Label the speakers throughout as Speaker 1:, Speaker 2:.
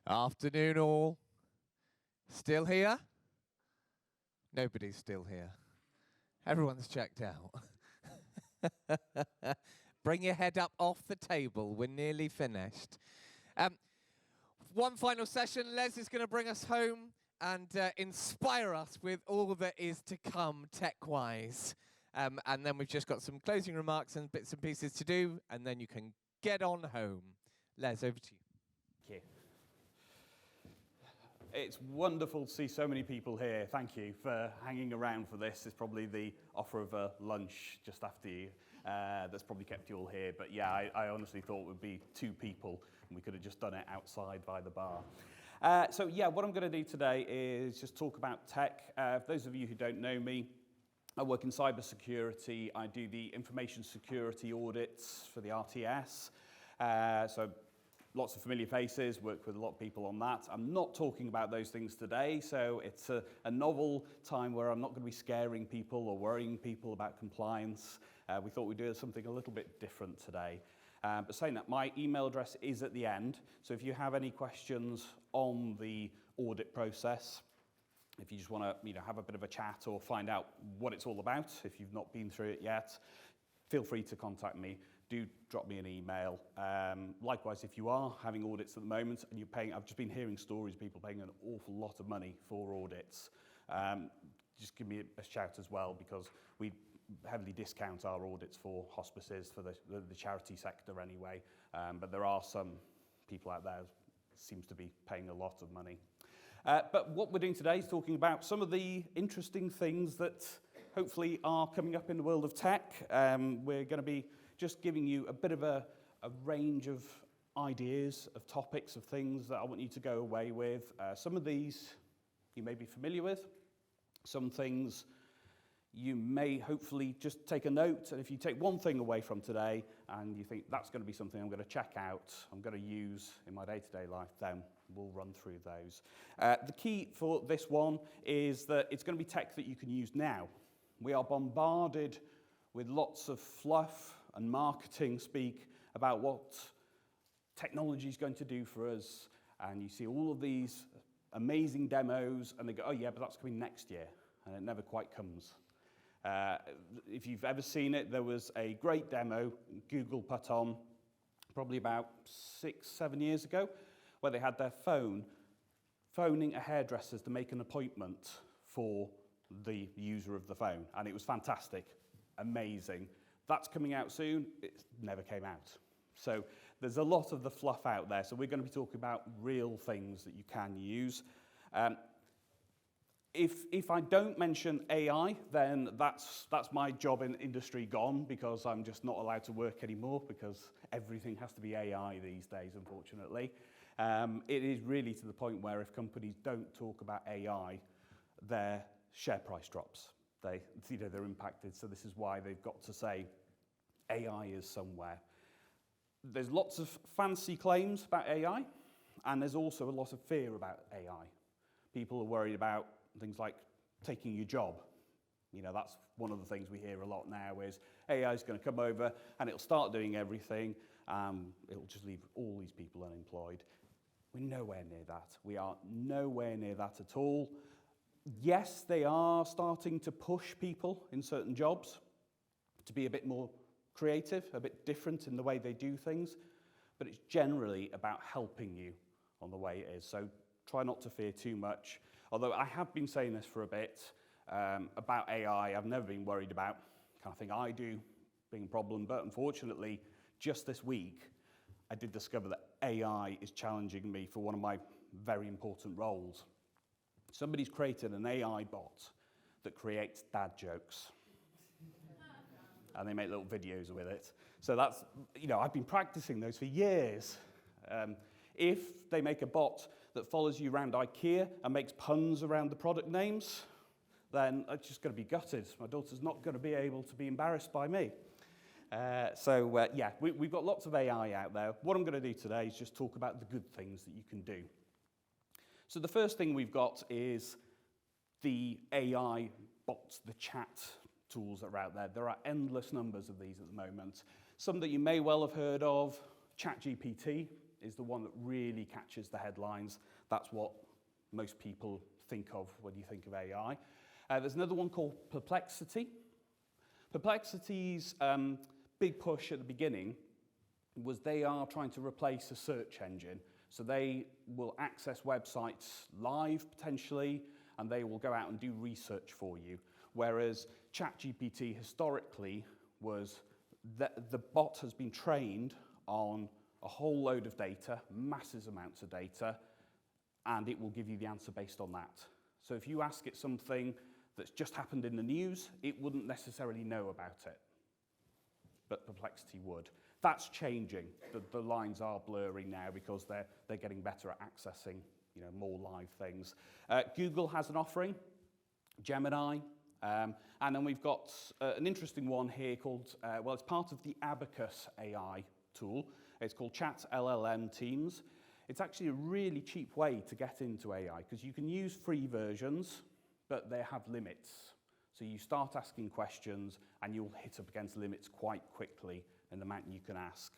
Speaker 1: Afternoon all. Still here? Nobody's still here. Everyone's checked out. Bring your head up off the table. We're nearly finished. One final session. Les is going to bring us home and inspire us with all that is to come tech-wise. And then we've just got some closing remarks and bits and pieces to do, and then you can get on home. Les, over to you.
Speaker 2: Thank you. It's wonderful to see so many people here. Thank you for hanging around for this. It's probably the offer of a lunch just after you that's probably kept you all here. But yeah, I honestly thought it would be 2 people, and we could have just done it outside by the bar. So yeah, what I'm going to do today is just talk about tech. For those of you who don't know me, I work in cybersecurity. I do the information security audits for the RTS. So lots of familiar faces, work with a lot of people on that. I'm not talking about those things today, so it's a novel time where I'm not going to be scaring people or worrying people about compliance. We thought we'd do something a little bit different today. But saying that, my email address is at the end, so if you have any questions on the audit process, if you just want to have a bit of a chat or find out what it's all about, if you've not been through it yet, feel free to contact me. Do drop me an email. Likewise, if you are having audits at the moment and you're paying, I've just been hearing stories of people paying an awful lot of money for audits. Just give me a shout as well, because we heavily discount our audits for hospices, for the charity sector anyway. But there are some people out there who seems to be paying a lot of money. But what we're doing today is talking about some of the interesting things that hopefully are coming up in the world of tech. We're going to be just giving you a bit of a range of ideas, of topics, of things that I want you to go away with. Some of these you may be familiar with. Some things you may hopefully just take a note, and if you take one thing away from today and you think that's going to be something I'm going to check out, I'm going to use in my day-to-day life, then we'll run through those. The key for this one is that it's going to be tech that you can use now. We are bombarded with lots of fluff and marketing speak about what technology is going to do for us, and you see all of these amazing demos, and they go, oh yeah, but that's coming next year, and it never quite comes. If you've ever seen it, there was a great demo Google put on probably about 6-7 years ago, where they had their phoning a hairdresser to make an appointment for the user of the phone, and it was fantastic, amazing. That's coming out soon. It never came out. So there's a lot of the fluff out there. So we're going to be talking about real things that you can use. If I don't mention AI, then that's my job in industry gone, because I'm just not allowed to work anymore, because everything has to be AI these days, unfortunately. It is really to the point where if companies don't talk about AI, their share price drops. They're impacted, so this is why they've got to say AI is somewhere. There's lots of fancy claims about AI, and there's also a lot of fear about AI. People are worried about things like taking your job. That's one of the things we hear a lot now is AI is going to come over and it'll start doing everything. It'll just leave all these people unemployed. We're nowhere near that. We are nowhere near that at all. Yes, they are starting to push people in certain jobs to be a bit more creative, a bit different in the way they do things, but it's generally about helping you on the way it is. So try not to fear too much. Although I have been saying this for a bit about AI, I've never been worried about kind of thing I do being a problem, but unfortunately, just this week, I did discover that AI is challenging me for one of my very important roles. Somebody's created an AI bot that creates dad jokes. And they make little videos with it. So that's, I've been practicing those for years. If they make a bot that follows you around IKEA and makes puns around the product names, then I'm just going to be gutted. My daughter's not going to be able to be embarrassed by me. We've got lots of AI out there. What I'm going to do today is just talk about the good things that you can do. So the first thing we've got is the AI bots, the chat tools that are out there. There are endless numbers of these at the moment. Some that you may well have heard of, ChatGPT. is the one that really catches the headlines. That's what most people think of when you think of AI. There's another one called Perplexity. Perplexity's big push at the beginning was they are trying to replace a search engine. So they will access websites live, potentially, and they will go out and do research for you. Whereas ChatGPT historically was that the bot has been trained on a whole load of data, massive amounts of data, and it will give you the answer based on that. So if you ask it something that's just happened in the news, it wouldn't necessarily know about it, but Perplexity would. That's changing. The lines are blurring now because they're getting better at accessing, more live things. Google has an offering, Gemini, and then we've got an interesting one here called, it's part of the Abacus AI tool. It's called Chat LLM Teams. It's actually a really cheap way to get into AI because you can use free versions, but they have limits. So you start asking questions and you'll hit up against limits quite quickly in the amount you can ask.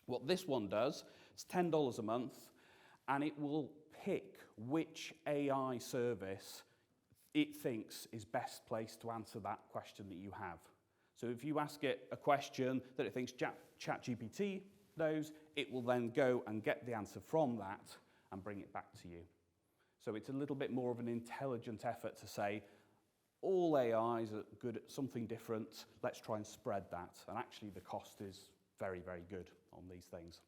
Speaker 2: What this one does, it's $10 a month, and it will pick which AI service it thinks is best placed to answer that question that you have. So if you ask it a question that it thinks ChatGPT knows, it will then go and get the answer from that and bring it back to you. So it's a little bit more of an intelligent effort to say, all AIs are good at something different, let's try and spread that. And actually the cost is very, very good on these things.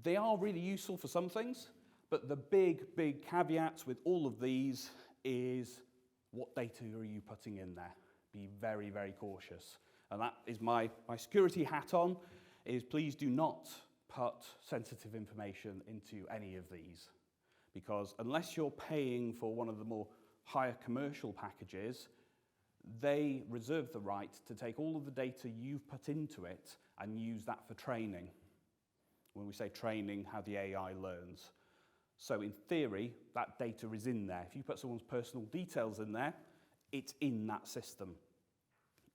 Speaker 2: They are really useful for some things, but the big, big caveats with all of these is what data are you putting in there? Be very, very cautious. And that is my security hat on, is please do not put sensitive information into any of these. Because unless you're paying for one of the more higher commercial packages, they reserve the right to take all of the data you've put into it and use that for training. When we say training, how the AI learns. So in theory, that data is in there. If you put someone's personal details in there, it's in that system.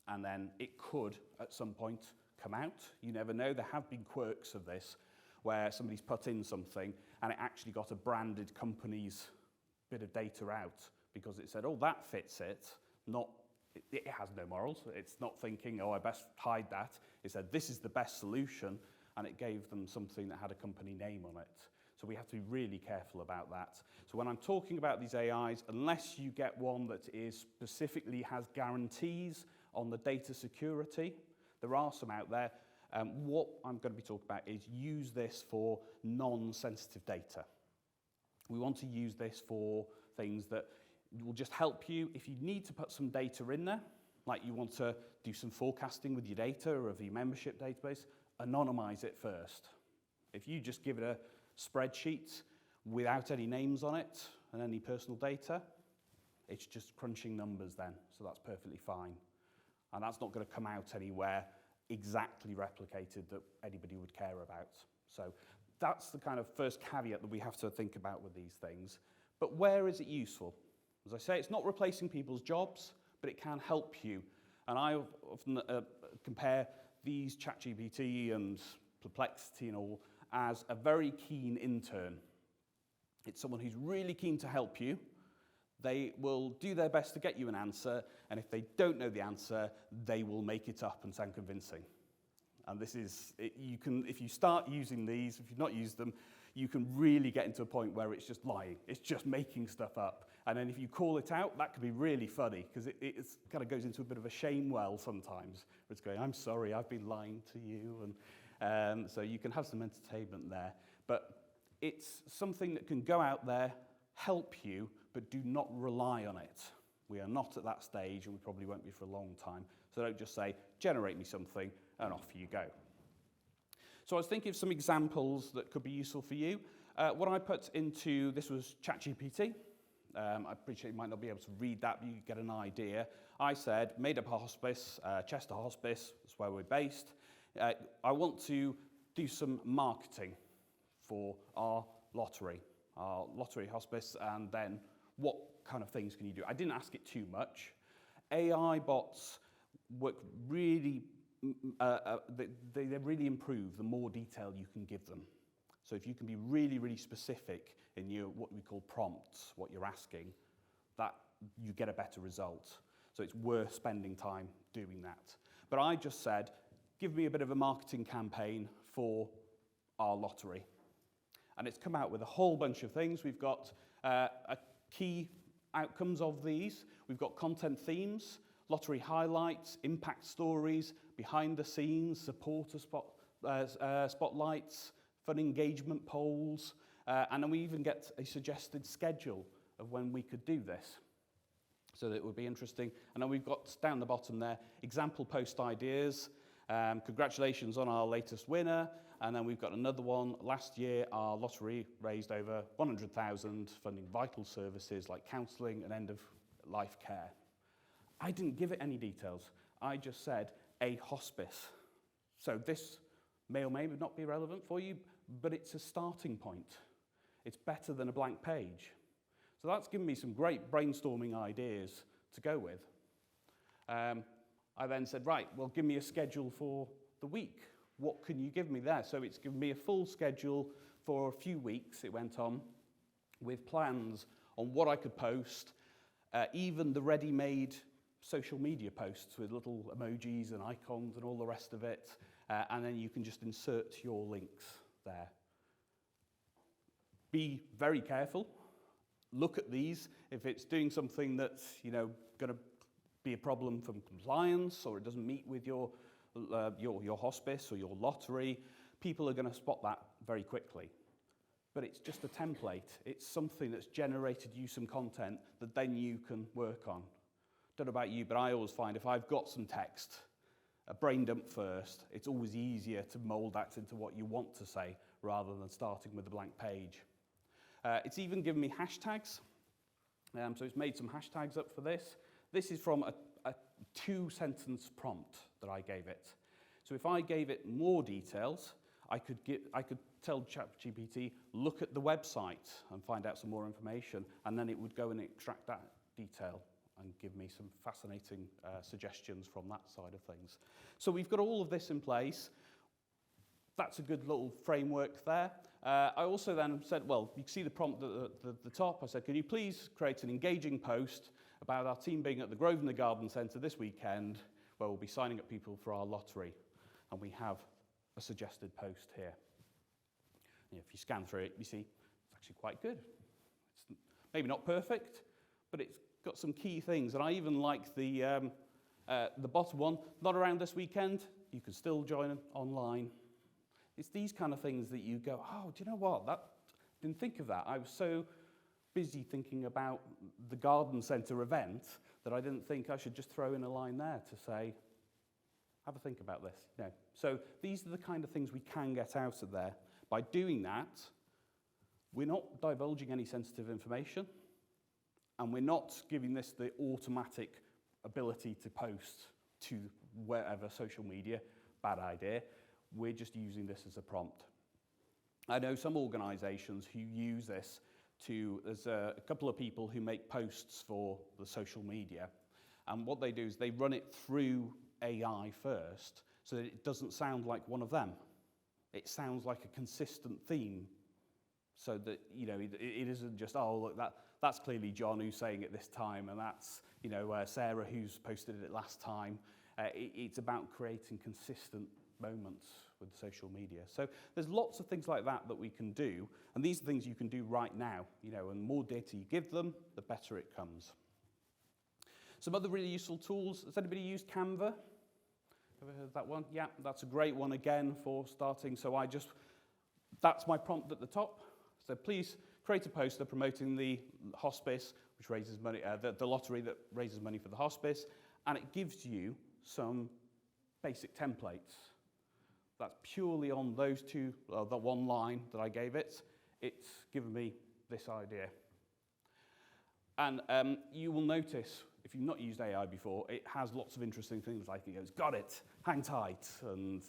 Speaker 2: And then it could, at some point, come out. You never know. There have been quirks of this, where somebody's put in something and it actually got a branded company's bit of data out because it said, oh, that fits it. It has no morals. It's not thinking, oh, I best hide that. It said, this is the best solution, and it gave them something that had a company name on it. So we have to be really careful about that. So when I'm talking about these AIs, unless you get one that specifically has guarantees on the data security, there are some out there. What I'm going to be talking about is use this for non-sensitive data. We want to use this for things that will just help you. If you need to put some data in there, like you want to do some forecasting with your data or of your membership database, anonymize it first. If you just give it a spreadsheet without any names on it and any personal data, it's just crunching numbers then, so that's perfectly fine. And that's not going to come out anywhere exactly replicated that anybody would care about. So that's the kind of first caveat that we have to think about with these things. But where is it useful? As I say, it's not replacing people's jobs, but it can help you. And I often compare these ChatGPT and Perplexity and all as a very keen intern. It's someone who's really keen to help you. They will do their best to get you an answer, and if they don't know the answer, they will make it up and sound convincing. And this is, if you start using these, if you've not used them, you can really get into a point where it's just lying. It's just making stuff up. And then if you call it out, that can be really funny, because it kind of goes into a bit of a shame well sometimes. Where it's going, I'm sorry, I've been lying to you. And so you can have some entertainment there. But it's something that can go out there, help you, but do not rely on it. We are not at that stage, and we probably won't be for a long time. So don't just say, generate me something, and off you go. So I was thinking of some examples that could be useful for you. What I put into, this was ChatGPT. I appreciate you might not be able to read that, but you get an idea. I said, made up a hospice, Chester Hospice, that's where we're based. I want to do some marketing for our lottery hospice, and then what kind of things can you do? I didn't ask it too much. AI bots work really they really improve the more detail you can give them. So if you can be really, really specific in your what we call prompts, what you're asking, that you get a better result. So it's worth spending time doing that. But I just said, give me a bit of a marketing campaign for our lottery. And it's come out with a whole bunch of things. We've got key outcomes of these. We've got content themes, lottery highlights, impact stories, behind the scenes, supporter spotlights, fun engagement polls, and then we even get a suggested schedule of when we could do this. So that it would be interesting. And then we've got down the bottom there, example post ideas. Congratulations on our latest winner. And then we've got another one. Last year, our lottery raised over 100,000 funding vital services like counselling and end-of-life care. I didn't give it any details. I just said a hospice. So this may or may not be relevant for you, but it's a starting point. It's better than a blank page. So that's given me some great brainstorming ideas to go with. I then said, right, well, give me a schedule for the week. What can you give me there? So it's given me a full schedule for a few weeks, it went on, with plans on what I could post, even the ready-made social media posts with little emojis and icons and all the rest of it, and then you can just insert your links there. Be very careful. Look at these. If it's doing something that's, going to be a problem from compliance, or it doesn't meet with your hospice or your lottery, people are going to spot that very quickly. But it's just a template. It's something that's generated you some content that then you can work on. Don't know about you, but I always find if I've got some text, a brain dump first, it's always easier to mold that into what you want to say rather than starting with a blank page. It's even given me hashtags. So it's made some hashtags up for this. This is from a two-sentence prompt that I gave it. So if I gave it more details, I could tell ChatGPT, look at the website and find out some more information, and then it would go and extract that detail and give me some fascinating suggestions from that side of things. So we've got all of this in place. That's a good little framework there. I also then said, well, you can see the prompt at the top. I said, can you please create an engaging post about our team being at the Grosvenor Garden Centre this weekend, where we'll be signing up people for our lottery. And we have a suggested post here. If you scan through it, you see it's actually quite good. It's maybe not perfect, but it's got some key things. And I even like the bottom one, not around this weekend, you can still join online. It's these kind of things that you go, oh, do you know what? Didn't think of that. I was so busy thinking about the garden centre event that I didn't think I should just throw in a line there to say, have a think about this. No. So these are the kind of things we can get out of there. By doing that, we're not divulging any sensitive information, and we're not giving this the automatic ability to post to wherever social media. Bad idea. We're just using this as a prompt. I know some organisations who use this there's a couple of people who make posts for the social media, and what they do is they run it through AI first so that it doesn't sound like one of them. It sounds like a consistent theme, so that it isn't just, oh, look, that's clearly John who's saying it this time, and that's Sarah who's posted it last time. It's about creating consistent moments with social media. So there's lots of things like that we can do, and these are things you can do right now. And the more data you give them, the better it comes. Some other really useful tools. Has anybody used Canva? Ever heard that one? Yeah, that's a great one again for starting. So that's my prompt at the top. So please create a poster promoting the hospice, which raises money, the lottery that raises money for the hospice, and it gives you some basic templates. That's purely on those two, the one line that I gave it. It's given me this idea. And you will notice, if you've not used AI before, it has lots of interesting things like it goes, got it, hang tight. And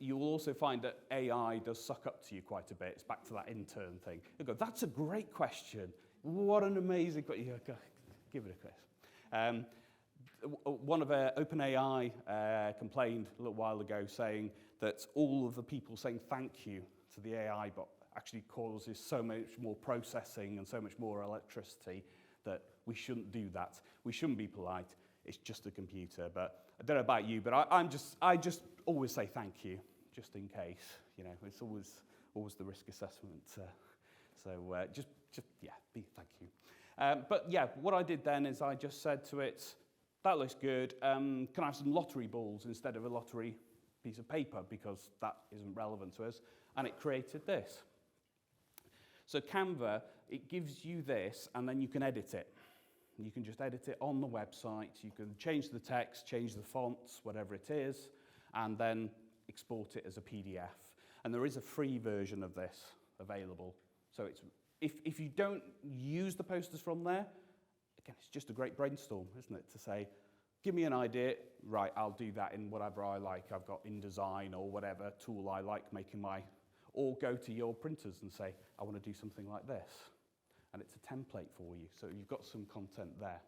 Speaker 2: you will also find that AI does suck up to you quite a bit. It's back to that intern thing. You go, that's a great question. What an amazing question. Give it a quiz. one of OpenAI complained a little while ago saying that all of the people saying thank you to the AI bot actually causes so much more processing and so much more electricity that we shouldn't do that. We shouldn't be polite. It's just a computer. But I don't know about you, but I just always say thank you, just in case. You know, it's always the risk assessment. Just thank you. But yeah, what I did then is I just said to it, that looks good. Can I have some lottery balls instead of a lottery piece of paper, because that isn't relevant to us? And it created this. So Canva, it gives you this, and then you can edit it. You can just edit it on the website. You can change the text, change the fonts, whatever it is, and then export it as a PDF. And there is a free version of this available. So it's, if you don't use the posters from there, again, it's just a great brainstorm, isn't it? To say, give me an idea, right, I'll do that in whatever I like. I've got InDesign or whatever tool I like making my, or go to your printers and say, I want to do something like this. And it's a template for you, so you've got some content there.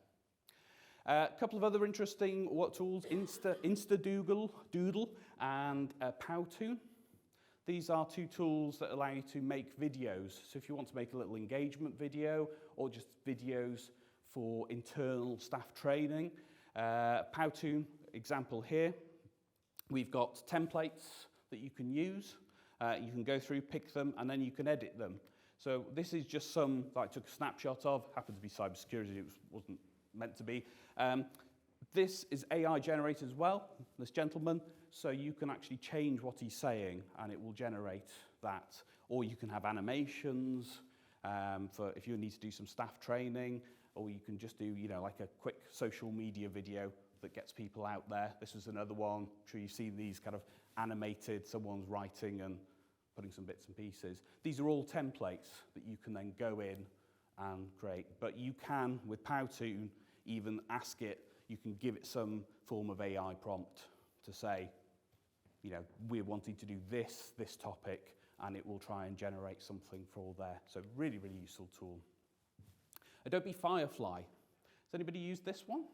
Speaker 2: A couple of other interesting tools, Doodle and Powtoon. These are two tools that allow you to make videos. So if you want to make a little engagement video or just videos for internal staff training, Powtoon, example here, we've got templates that you can use. You can go through, pick them, and then you can edit them. So this is just some that I took a snapshot of. Happened to be cybersecurity, it wasn't meant to be. This is AI generated as well, this gentleman. So you can actually change what he's saying, and it will generate that. Or you can have animations for if you need to do some staff training, or you can just do, you know, like a quick social media video that gets people out there. This is another one. I'm sure you've seen these kind of animated, someone's writing and putting some bits and pieces. These are all templates that you can then go in and create. But you can, with Powtoon, even ask it, you can give it some form of AI prompt to say, you know, we're wanting to do this topic, and it will try and generate something for all there. So really, really useful tool. Adobe Firefly. Has anybody used this one?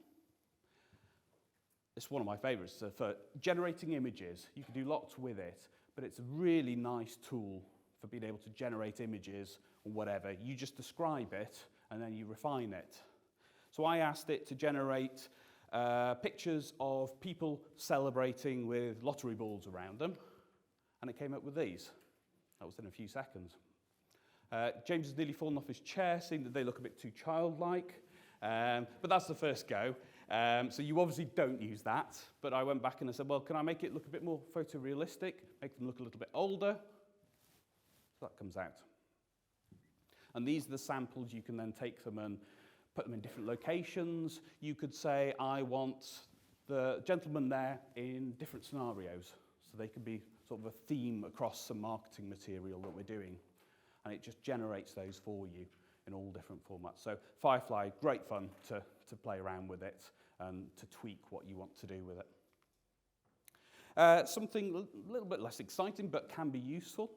Speaker 2: It's one of my favorites for generating images. You can do lots with it, but it's a really nice tool for being able to generate images or whatever. You just describe it, and then you refine it. So I asked it to generate pictures of people celebrating with lottery balls around them, and it came up with these. That was in a few seconds. James has nearly fallen off his chair, seeing that they look a bit too childlike, but that's the first go. So you obviously don't use that, but I went back and I said, well, can I make it look a bit more photorealistic, make them look a little bit older? So that comes out. And these are the samples. You can then take them and put them in different locations. You could say, I want the gentleman there in different scenarios. So they could be sort of a theme across some marketing material that we're doing. And it just generates those for you in all different formats. So Firefly, great fun to play around with it and to tweak what you want to do with it. Something a little bit less exciting, but can be useful.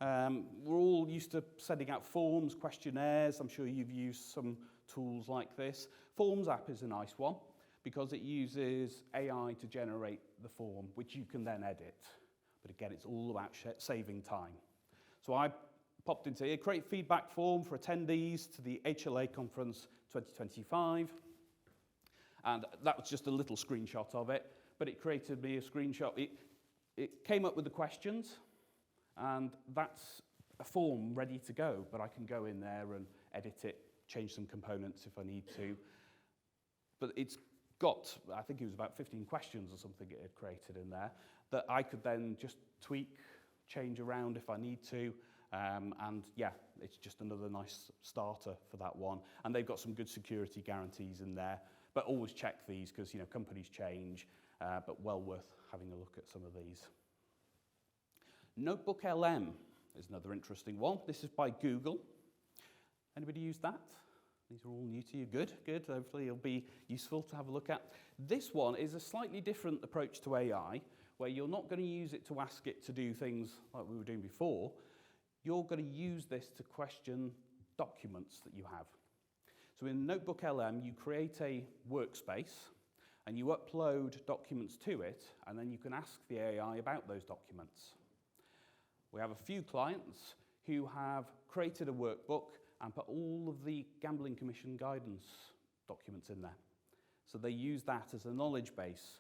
Speaker 2: We're all used to sending out forms, questionnaires. I'm sure you've used some tools like this. Forms app is a nice one because it uses AI to generate the form, which you can then edit. But again, it's all about saving time. So I popped into here, create feedback form for attendees to the HLA Conference 2025. And that was just a little screenshot of it, but it created me a screenshot. It came up with the questions, and that's a form ready to go, but I can go in there and edit it, change some components if I need to. But it's got, I think it was about 15 questions or something it had created in there, that I could then just tweak, change around if I need to. And yeah, it's just another nice starter for that one. And they've got some good security guarantees in there. But always check these because, you know, companies change, but well worth having a look at some of these. Notebook LM is another interesting one. This is by Google. Anybody use that? These are all new to you. Good, good. Hopefully it'll be useful to have a look at. This one is a slightly different approach to AI, where you're not going to use it to ask it to do things like we were doing before. You're going to use this to question documents that you have. So in Notebook LM, you create a workspace, And you upload documents to it, and then you can ask the AI about those documents. We have a few clients who have created a workbook and put all of the Gambling Commission guidance documents in there. So they use that as a knowledge base.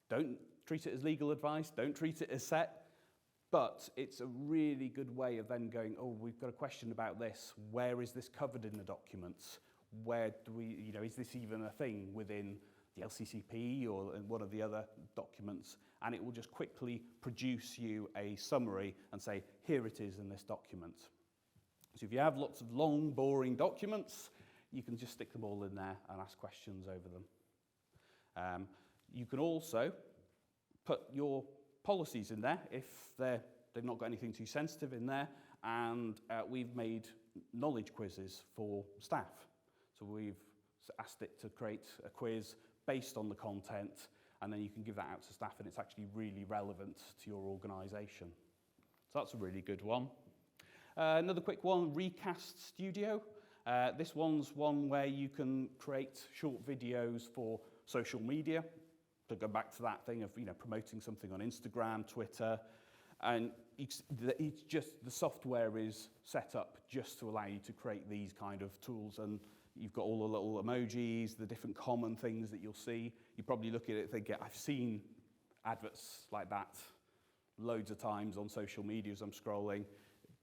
Speaker 2: Don't treat it as legal advice, don't treat it as set, but it's a really good way of then going, oh, we've got a question about this. Where is this covered in the documents? Where do we, is this even a thing within the LCCP or in one of the other documents? And it will just quickly produce you a summary and say, here it is in this document. So if you have lots of long, boring documents, you can just stick them all in there and ask questions over them. You can also put your policies in there if they've not got anything too sensitive in there, and we've made knowledge quizzes for staff. So we've asked it to create a quiz based on the content, and then you can give that out to staff, and it's actually really relevant to your organisation. So that's a really good one. Another quick one, Recast Studio. This one's one where you can create short videos for social media. To go back to that thing of promoting something on Instagram, Twitter, and it's just the software is set up just to allow you to create these kind of tools, and you've got all the little emojis, the different common things that you'll see. You probably look at it and think, I've seen adverts like that loads of times on social media as I'm scrolling,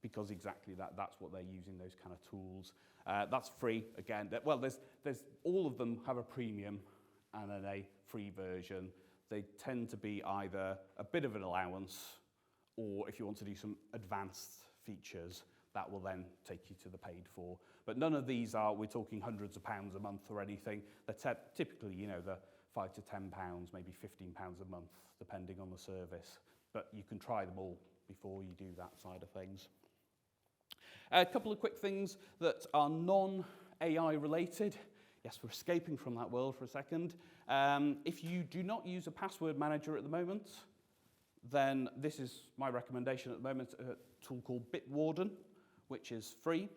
Speaker 2: because exactly that's what they're using, those kind of tools. That's free again. Well, there's all of them have a premium and then a free version. They tend to be either a bit of an allowance, or if you want to do some advanced features, that will then take you to the paid for. But none of these we're talking hundreds of pounds a month or anything. They're typically, the £5 to £10, maybe £15 a month, depending on the service. But you can try them all before you do that side of things. A couple of quick things that are non-AI related. Yes, we're escaping from that world for a second. If you do not use a password manager at the moment, then this is my recommendation at the moment, a tool called Bitwarden, which is free.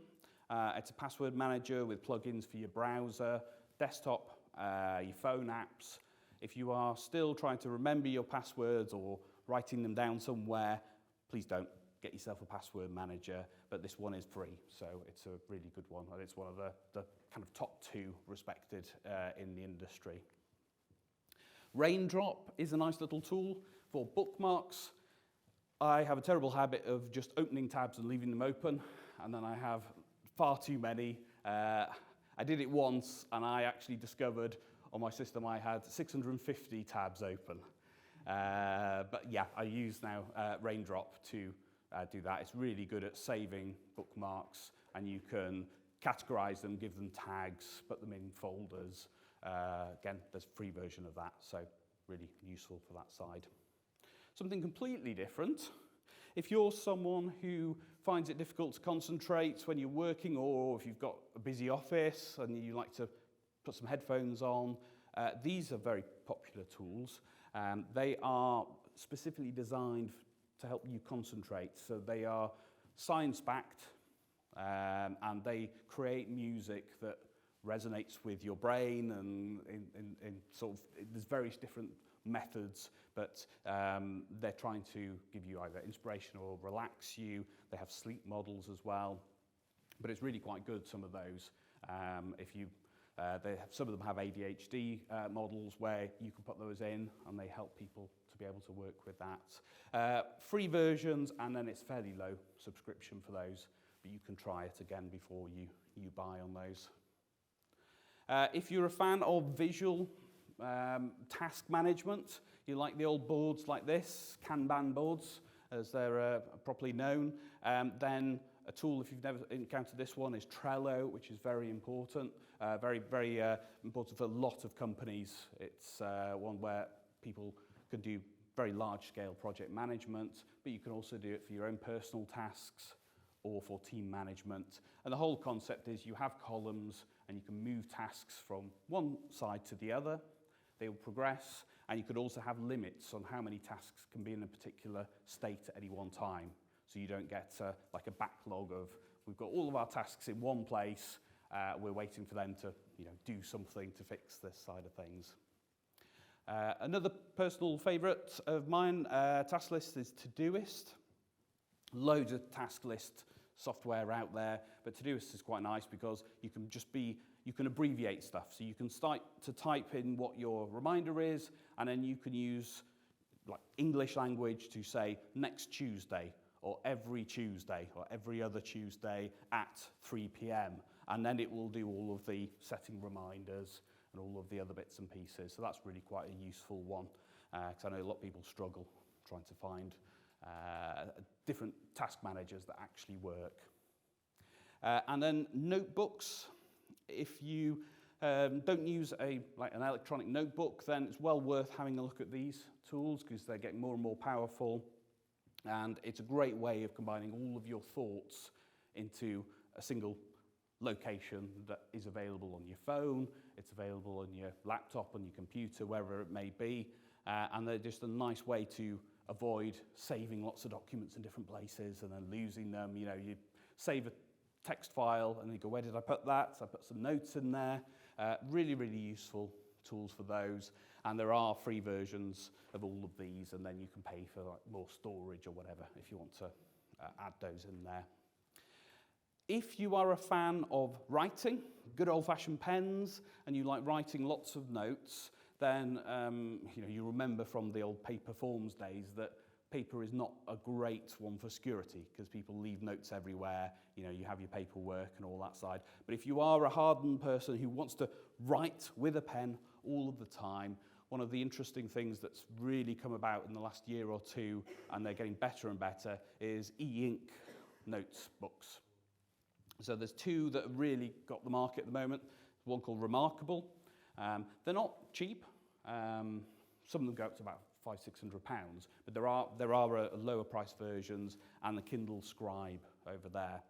Speaker 2: It's a password manager with plugins for your browser, desktop, your phone apps. If you are still trying to remember your passwords or writing them down somewhere, please don't. Get yourself a password manager, but this one is free, so it's a really good one, and it's one of the kind of top two respected in the industry. Raindrop is a nice little tool for bookmarks. I have a terrible habit of just opening tabs and leaving them open, and then I have far too many. I did it once, and I actually discovered on my system I had 650 tabs open. But yeah, I use now Raindrop to do that. It's really good at saving bookmarks, and you can categorize them, give them tags, put them in folders. Again, there's a free version of that, so really useful for that side. Something completely different. If you're someone who finds it difficult to concentrate when you're working, or if you've got a busy office and you like to put some headphones on, these are very popular tools. They are specifically designed to help you concentrate. So they are science-backed, and they create music that resonates with your brain, and in sort of, there's various different methods, but they're trying to give you either inspiration or relax you. They have sleep models as well, but it's really quite good, some of those. Some of them have ADHD models where you can put those in, and they help people to be able to work with that. Free versions, and then it's fairly low subscription for those, but you can try it again before you buy on those. If you're a fan of visual task management, you like the old boards like this, Kanban boards, as they're properly known, then a tool, if you've never encountered this one, is Trello, which is very important, very important for a lot of companies. It's one where people can do very large-scale project management, but you can also do it for your own personal tasks or for team management. And the whole concept is you have columns, and you can move tasks from one side to the other. They will progress, and you could also have limits on how many tasks can be in a particular state at any one time. So you don't get like a backlog of, we've got all of our tasks in one place, we're waiting for them to do something to fix this side of things. Another personal favourite of mine, task list, is Todoist. Loads of task list software out there, but Todoist is quite nice because you can abbreviate stuff. So you can start to type in what your reminder is, and then you can use like English language to say next Tuesday, or every Tuesday, or every other Tuesday at 3 p.m. And then it will do all of the setting reminders and all of the other bits and pieces. So that's really quite a useful one, because I know a lot of people struggle trying to find different task managers that actually work. And then notebooks. If you don't use an electronic notebook, then it's well worth having a look at these tools because they're getting more and more powerful. And it's a great way of combining all of your thoughts into a single location that is available on your phone, it's available on your laptop, on your computer, wherever it may be. And they're just a nice way to avoid saving lots of documents in different places and then losing them. You know, you save a text file and you go, where did I put that? So I put some notes in there. Really, really useful tools for those. And there are free versions of all of these, and then you can pay for like more storage or whatever if you want to add those in there. If you are a fan of writing, good old-fashioned pens, and you like writing lots of notes, then you remember from the old paper forms days that paper is not a great one for security because people leave notes everywhere. You know, you have your paperwork and all that side. But if you are a hardened person who wants to write with a pen all of the time, one of the interesting things that's really come about in the last year or two, and they're getting better and better, is e-ink notes books. So there's two that have really got the market at the moment. One called Remarkable. They're not cheap. Some of them go up to about £500-600, but there are lower price versions and the Kindle Scribe over there.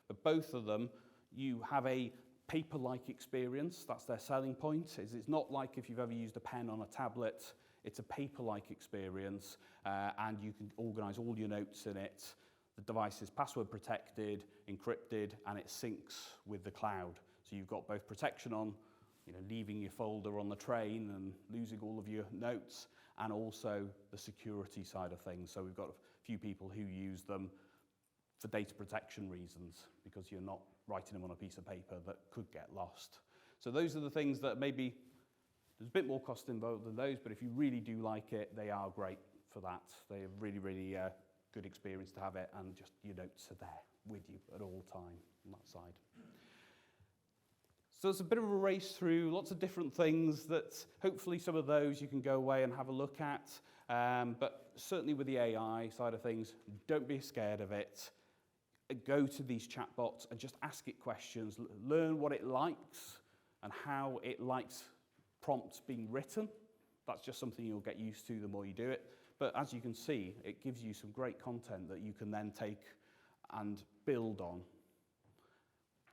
Speaker 2: But both of them, you have a paper-like experience. That's their selling point. It's not like if you've ever used a pen on a tablet. It's a paper-like experience, and you can organise all your notes in it. The device is password protected, encrypted, and it syncs with the cloud. So you've got both protection on, leaving your folder on the train and losing all of your notes, and also the security side of things. So we've got a few people who use them for data protection reasons, because you're not writing them on a piece of paper that could get lost. So those are the things that maybe there's a bit more cost involved than those, but if you really do like it, they are great for that. They're really, really good experience to have it, and just your notes are there with you at all time on that side. So it's a bit of a race through lots of different things that hopefully some of those you can go away and have a look at. But certainly with the AI side of things, don't be scared of it. Go to these chatbots and just ask it questions. Learn what it likes and how it likes prompts being written. That's just something you'll get used to the more you do it. But as you can see, it gives you some great content that you can then take and build on.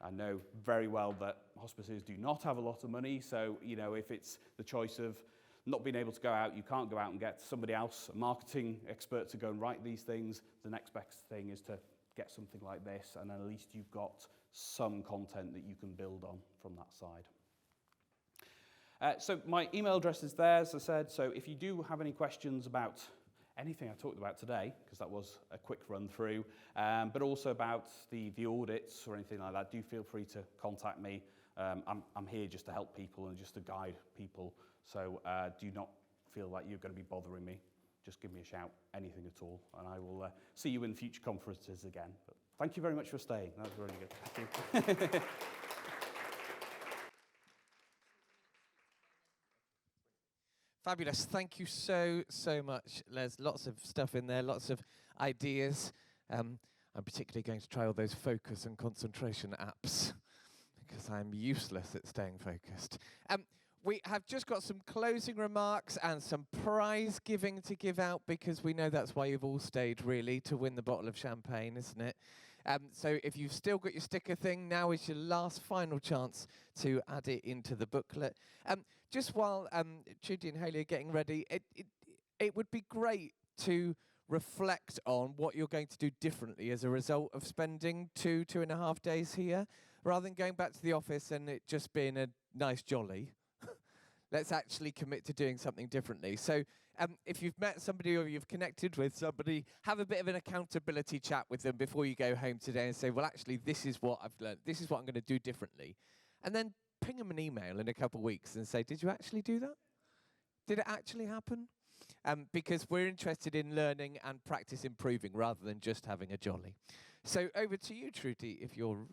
Speaker 2: I know very well that hospices do not have a lot of money, so if it's the choice of not being able to go out, you can't go out and get somebody else, a marketing expert, to go and write these things. The next best thing is to get something like this, and then at least you've got some content that you can build on from that side. So my email address is there, as I said, so if you do have any questions about anything I talked about today, because that was a quick run through, but also about the audits or anything like that, do feel free to contact me. I'm here just to help people and just to guide people, so do not feel like you're going to be bothering me. Just give me a shout, anything at all, and I will see you in future conferences again. But thank you very much for staying. That was really good. Thank you.
Speaker 1: Fabulous. Thank you so much, Les. Lots of stuff in there, lots of ideas. I'm particularly going to try all those focus and concentration apps because I'm useless at staying focused. We have just got some closing remarks and some prize giving to give out, because we know that's why you've all stayed, really, to win the bottle of champagne, isn't it? So if you've still got your sticker thing, now is your last final chance to add it into the booklet. Just while Trudy and Haley are getting ready, it would be great to reflect on what you're going to do differently as a result of spending 2.5 days here, rather than going back to the office and it just being a nice jolly. Let's actually commit to doing something differently. So if you've met somebody or you've connected with somebody, have a bit of an accountability chat with them before you go home today and say, well, actually, this is what I've learned. This is what I'm going to do differently. And then ping them an email in a couple of weeks and say, did you actually do that? Did it actually happen? Because we're interested in learning and practice improving rather than just having a jolly. So over to you, Trudy, if you're ready.